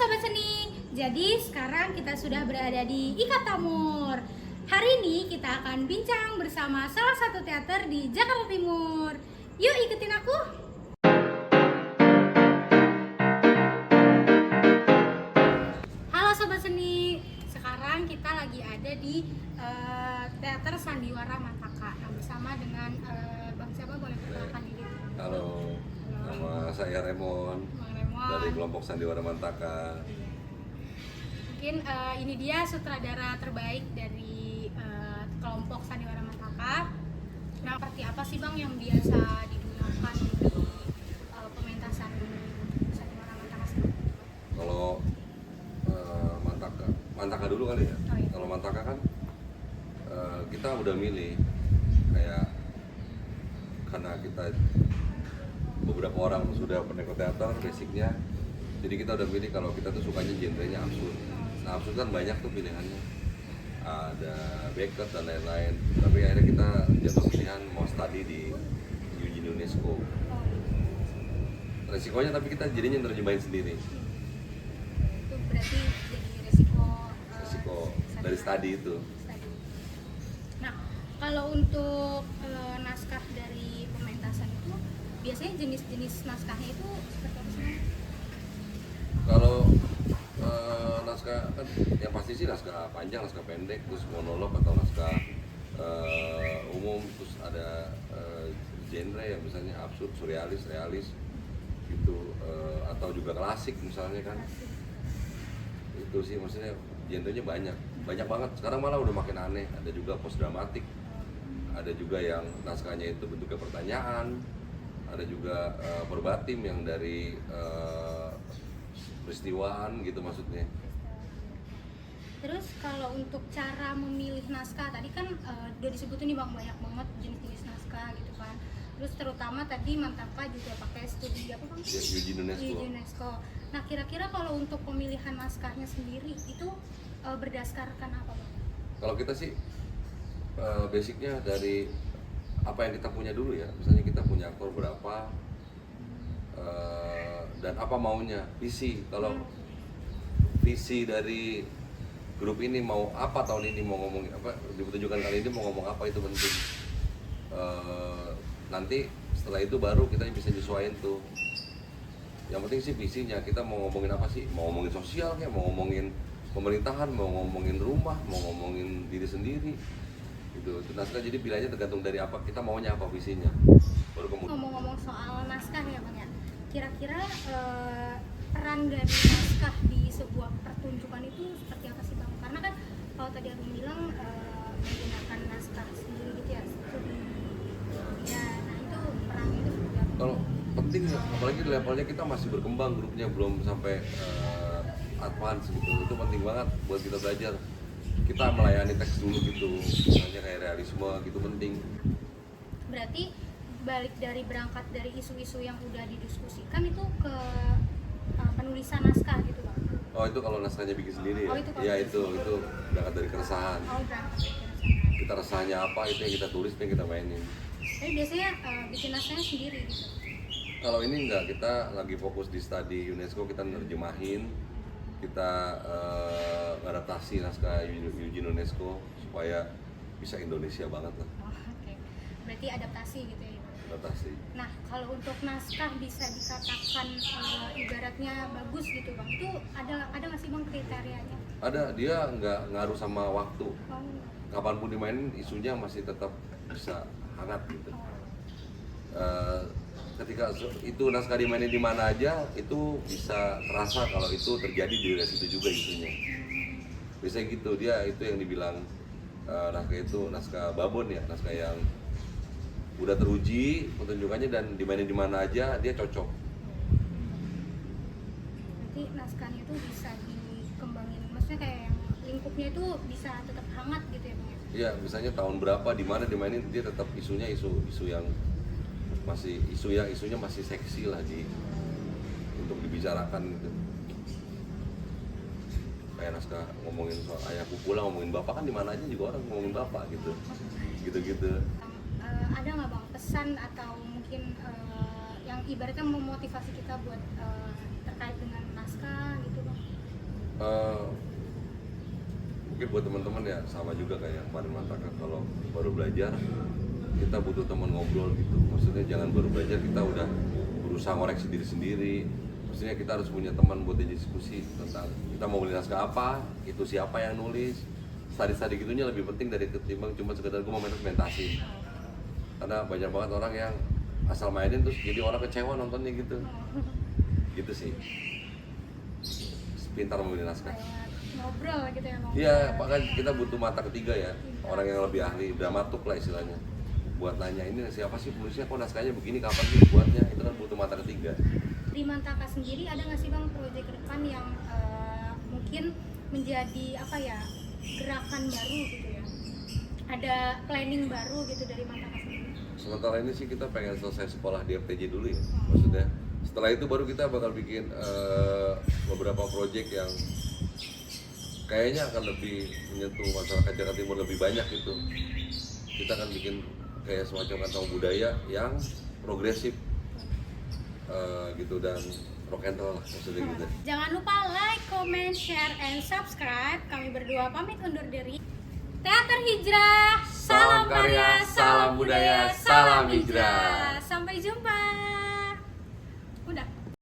Sobat Seni, jadi sekarang kita sudah berada di Ikatamur. Hari ini kita akan bincang bersama salah satu teater di Jakarta Timur. Yuk ikutin aku. Halo Sobat Seni, sekarang kita lagi ada di Teater Sandiwara Mantaka. Nah, bersama dengan Bang siapa, boleh perkenalkan diri? Halo, nama saya Remon Bang Remon. dari kelompok Sandiwara Mantaka. Mungkin ini dia sutradara terbaik dari kelompok Sandiwara Mantaka. Nah, seperti apa sih Bang yang biasa digunakan di pementasan Sandiwara Mantaka sendiri? Kalau Mantaka dulu kali ya. Oh, iya. Kalau Mantaka kan kita udah milih kayak karena kita beberapa orang sudah pernah ke teater basicnya, jadi kita udah milih kalau kita tuh sukanya genrenya absurd. Nah, absurd kan banyak tuh pilihannya, ada Beckett dan lain-lain, tapi akhirnya kita jatuh pilihan mau study di Eugene UNESCO. Resikonya tapi kita jadinya nerjemahin sendiri, Itu berarti jadi resiko dari study itu. study. Nah, kalau untuk naskah dari pementasan itu biasanya jenis-jenis naskahnya itu seperti apa sih? Kalau naskah kan yang pasti sih naskah panjang, naskah pendek, terus monolog atau naskah umum, terus ada genre yang misalnya absurd, surrealis, realis gitu, atau juga klasik misalnya kan. Itu sih maksudnya genrenya banyak banget. Sekarang malah udah makin aneh, ada juga post dramatik, ada juga yang naskahnya itu bentuknya pertanyaan, ada juga verbatim yang dari peristiwaan gitu maksudnya. Terus kalau untuk cara memilih naskah tadi kan udah disebutin nih Bang, banyak banget jenis-jenis naskah gitu kan. Terus terutama tadi Mantaka juga pakai studi apa Bang? Eugene UNESCO. UNESCO. Nah, kira-kira kalau untuk pemilihan naskahnya sendiri itu berdasarkan apa Bang? Kalau kita sih basicnya dari apa yang kita punya dulu ya. Misalnya kita punya aktor berapa dan apa maunya, visi. Kalau visi dari grup ini mau apa tahun ini, mau ngomongin apa, dipertunjukkan kali ini mau ngomong apa, itu penting. Nanti setelah itu baru kita bisa nyesuaiin tuh. Yang penting sih visinya, kita mau ngomongin apa sih, mau ngomongin sosial kayak, mau ngomongin pemerintahan, mau ngomongin rumah, mau ngomongin diri sendiri gitu. Itu naskah jadi pilihannya tergantung dari apa kita maunya, apa visinya. Baru kemudian Ngomong-ngomong soal naskah ya Bang ya, kira-kira peran dari naskah di sebuah pertunjukan itu seperti apa sih Bang? Karena kan kalau tadi aku bilang menggunakan naskah sendiri gitu ya, studi. Ya, nah itu perannya itu seperti apa? kalau penting ya, apalagi di levelnya kita masih berkembang, grupnya belum sampai advance gitu. Itu penting banget buat kita belajar. Kita melayani teks dulu gitu, misalnya kayak realisme gitu, penting. Berarti balik dari berangkat dari isu-isu yang udah didiskusikan itu ke penulisan naskah gitu Bang? Oh, itu kalau naskahnya bikin sendiri ya? Oh, itu kalau Iya, bikin itu berangkat dari keresahan. Oh, berangkat dari sana. Kita resahnya apa, itu yang kita tulis, itu yang kita mainin. Tapi biasanya bikin naskahnya sendiri gitu? Kalau ini enggak, kita lagi fokus di studi UNESCO, kita nerjemahin, kita adaptasi naskah Eugene UNESCO supaya bisa Indonesia banget lah. Oh, oke. Berarti adaptasi gitu ya? Adaptasi. Nah, kalau untuk naskah bisa dikatakan ibaratnya bagus gitu Bang, itu ada nggak sih Bang kriterianya? Ada, dia nggak ngaruh sama waktu. Oh, Kapanpun dimainin isunya masih tetap bisa hangat gitu. Ketika itu naskah dimainin di mana aja, itu bisa terasa kalau itu terjadi di daerah situ juga isunya. Biasanya gitu, dia itu yang dibilang naskah itu naskah babon ya, naskah yang udah teruji pertunjukannya dan dimainin di mana aja dia cocok. berarti naskahnya itu bisa dikembangin, maksudnya kayak yang lingkupnya itu bisa tetap hangat gitu ya Bang ya? Iya, misalnya tahun berapa di mana dimainin, dia tetap isunya isu yang masih isunya masih seksi lah untuk dibicarakan gitu. Kayak naskah ngomongin soal ayahku pulang, ngomongin bapak, kan di mana aja juga orang ngomongin bapak gitu. Ada nggak Bang pesan atau mungkin yang ibaratnya memotivasi kita buat terkait dengan naskah gitu Bang? Mungkin buat teman-teman ya sama juga kayak kemarin mengatakan kalau baru belajar kita butuh teman ngobrol gitu. Maksudnya jangan baru belajar kita udah berusaha ngoreksi diri sendiri. Maksudnya kita harus punya teman buat diskusi tentang kita mau beli naskah apa, itu siapa yang nulis. Studi gitunya lebih penting dari ketimbang cuma sekedar gue mau mentas-mentasin. Karena banyak banget orang yang asal mainin terus jadi orang kecewa nontonnya gitu. Gitu sih. Pintar memilih naskah. Ngobrol gitu ya, ngobrol. Iya, bahkan kita butuh mata ketiga ya, orang yang lebih ahli, dramaturg lah istilahnya. Buat nanya ini siapa sih penulisnya, kok naskahnya begini, kapan sih buatnya, itu kan butuh mata ketiga. Di Mantaka sendiri ada nggak sih bang proyek ke depan yang mungkin menjadi apa ya, gerakan baru gitu ya? Ada planning baru gitu dari Mantaka sendiri? Sementara ini sih kita pengen selesai sekolah di FTJ dulu ya, maksudnya. Setelah itu baru kita bakal bikin beberapa proyek yang kayaknya akan lebih menyentuh masyarakat Jakarta Timur lebih banyak gitu. Kita akan bikin kayak semacam kantong budaya yang progresif gitu dan rock and roll lah maksudnya gitu. Jangan lupa like, comment, share, and subscribe. Kami berdua pamit undur diri. Teater Hijrah, salam karya, salam budaya, salam hijrah. Sampai jumpa.